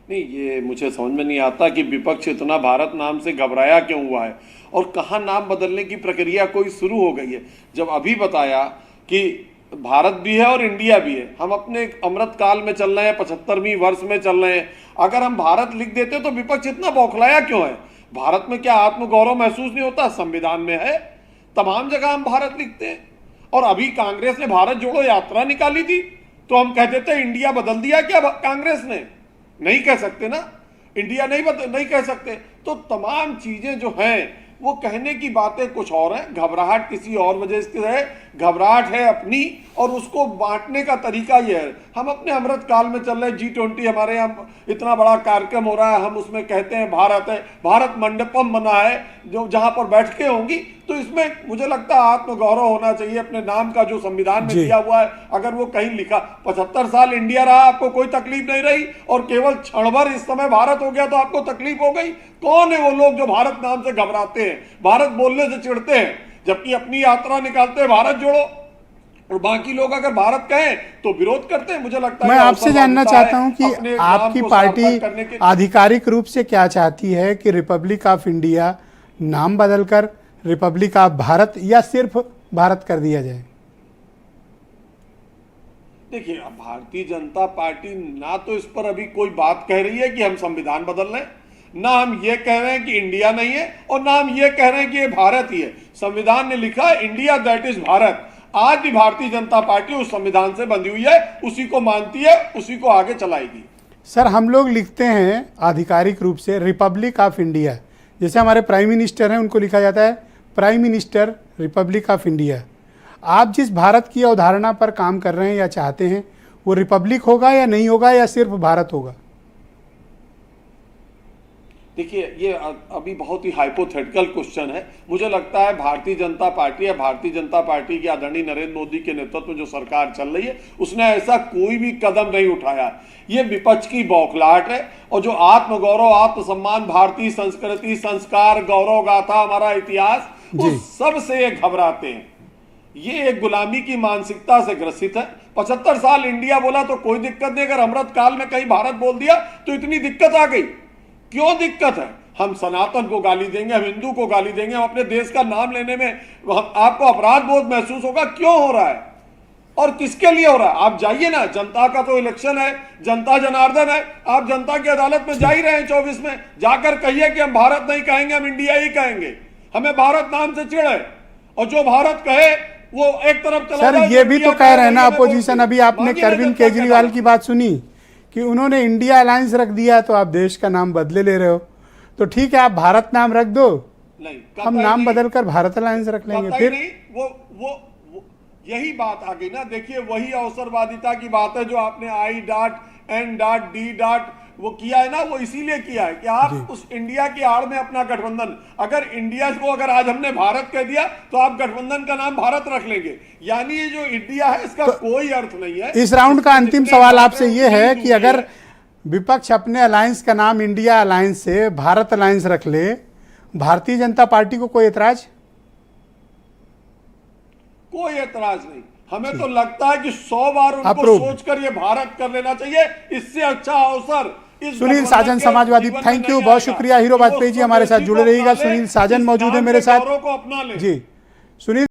नहीं, ये मुझे समझ में नहीं आता कि विपक्ष इतना भारत नाम से घबराया क्यों हुआ है और कहाँ नाम बदलने की प्रक्रिया कोई शुरू हो गई है। जब अभी बताया कि भारत भी है और इंडिया भी है, हम अपने अमृत काल में चल रहे हैं, 75वीं वर्ष में चल रहे हैं। अगर हम भारत लिख देते तो विपक्ष इतना बौखलाया क्यों है? भारत में क्या आत्मगौरव महसूस नहीं होता? संविधान में है, तमाम जगह हम भारत लिखते हैं। और अभी कांग्रेस ने भारत जोड़ो यात्रा निकाली थी तो हम कह देते इंडिया बदल दिया क्या कांग्रेस ने? नहीं कह सकते ना, इंडिया नहीं कह सकते। तो तमाम चीजें जो हैं वो कहने की बातें कुछ और हैं, घबराहट किसी और वजह से है, घबराहट है अपनी, और उसको बांटने का तरीका ये है। हम अपने अमृत काल में चल रहे, G20 हमारे यहाँ इतना बड़ा कार्यक्रम हो रहा है, हम उसमें कहते हैं भारत है, भारत मंडपम बना है जो जहां पर बैठकें होंगी। तो इसमें मुझे लगता है आत्मगौरव होना चाहिए अपने नाम का जो संविधान में दिया हुआ है। अगर वो कहीं लिखा 75 साल इंडिया रहा, आपको कोई तकलीफ नहीं रही, और केवल क्षण भर इस समय भारत हो गया तो आपको तकलीफ हो गई। कौन है वो लोग जो भारत नाम से घबराते हैं, भारत बोलने से चिढ़ते हैं, जबकि अपनी यात्रा निकालते हैं भारत जोड़ो, और बाकी लोग अगर भारत कहें तो विरोध करते हैं। मुझे लगता है मैं आपसे जानना चाहता हूं कि आपकी पार्टी आधिकारिक रूप से क्या चाहती है, कि रिपब्लिक ऑफ इंडिया नाम बदलकर रिपब्लिक ऑफ भारत या सिर्फ भारत कर दिया जाए? देखिए, भारतीय जनता पार्टी ना तो इस पर अभी कोई बात कह रही है कि हम संविधान बदल रहे हैं, ना हम ये कह रहे हैं कि इंडिया नहीं है, और ना हम ये कह रहे हैं कि ये भारत ही है। संविधान ने लिखा है इंडिया दैट इज भारत। आज भी भारतीय जनता पार्टी उस संविधान से बंधी हुई है, उसी को मानती है, उसी को आगे चलाएगी। सर, हम लोग लिखते हैं आधिकारिक रूप से रिपब्लिक ऑफ इंडिया, जैसे हमारे प्राइम मिनिस्टर हैं उनको लिखा जाता है prime minister Republic of India. आप जिस भारत की अवधारणा पर काम कर रहे हैं या चाहते हैं, वो रिपब्लिक होगा या नहीं होगा, या सिर्फ भारत होगा? देखिए, ये अभी बहुत ही हाइपोथेटिकल क्वेश्चन है। मुझे लगता है भारतीय जनता पार्टी या भारतीय जनता पार्टी के आदरणीय नरेंद्र मोदी के नेतृत्व में जो सरकार चल रही है, उसने ऐसा कोई भी कदम नहीं उठाया। ये विपक्ष की बौखलाहट है, और जो आत्मगौरव, आत्मसम्मान, भारतीय संस्कृति, संस्कार, गौरव गाथा, हमारा इतिहास, उस सब से ये घबराते हैं। ये एक गुलामी की मानसिकता से ग्रसित है। 75 साल इंडिया बोला तो कोई दिक्कत नहीं, अगर अमृत काल में कहीं भारत बोल दिया तो इतनी दिक्कत आ गई। क्यों दिक्कत है? हम सनातन को गाली देंगे, हम हिंदू को गाली देंगे, हम अपने देश का नाम लेने में आपको अपराध बोध महसूस होगा। क्यों हो रहा है और किसके लिए हो रहा है? आप जाइए ना, जनता का तो इलेक्शन है, जनता जनार्दन है, आप जनता की अदालत में जा ही रहे हैं 24 में। जाकर कहिए कि हम भारत नहीं कहेंगे, हम इंडिया ही कहेंगे, हमें भारत नाम से चिढ़ है, और जो भारत कहे वो एक तरफ चला। सर, ये भी तो कह रहे हैं ना अपोजिशन, अभी आपने अरविंद केजरीवाल की बात सुनी कि उन्होंने इंडिया अलायंस रख दिया, तो आप देश का नाम बदले ले रहे हो। तो ठीक है, आप भारत नाम रख दो, नहीं, हम नाम बदलकर भारत अलायंस रख लेंगे। फिर नहीं, वो यही बात आ गई ना। देखिए, वही अवसरवादिता की बात है जो आपने I.N.D. वो किया है ना, वो इसीलिए किया है कि आप उस इंडिया की आड़ में अपना गठबंधन, अगर इंडिया को अगर आज हमने भारत कह दिया तो आप गठबंधन का नाम भारत रख लेंगे, यानी ये जो इंडिया है इसका कोई अर्थ नहीं है। इस राउंड का अंतिम सवाल आपसे ये है कि अगर विपक्ष अपने अलायंस का नाम इंडिया अलायंस से भारत अलायंस रख ले, भारतीय जनता पार्टी को कोई एतराज? कोई एतराज नहीं। हमें तो लगता है कि 100 बार उनको सोचकर ये भारत कर लेना चाहिए। इससे अच्छा अवसर सुनील साजन, समाजवादी, थैंक यू, बहुत शुक्रिया। हीरो वाजपेयी जी हमारे साथ जुड़े रहिएगा। सुनील साजन मौजूद है मेरे साथ जी। सुनील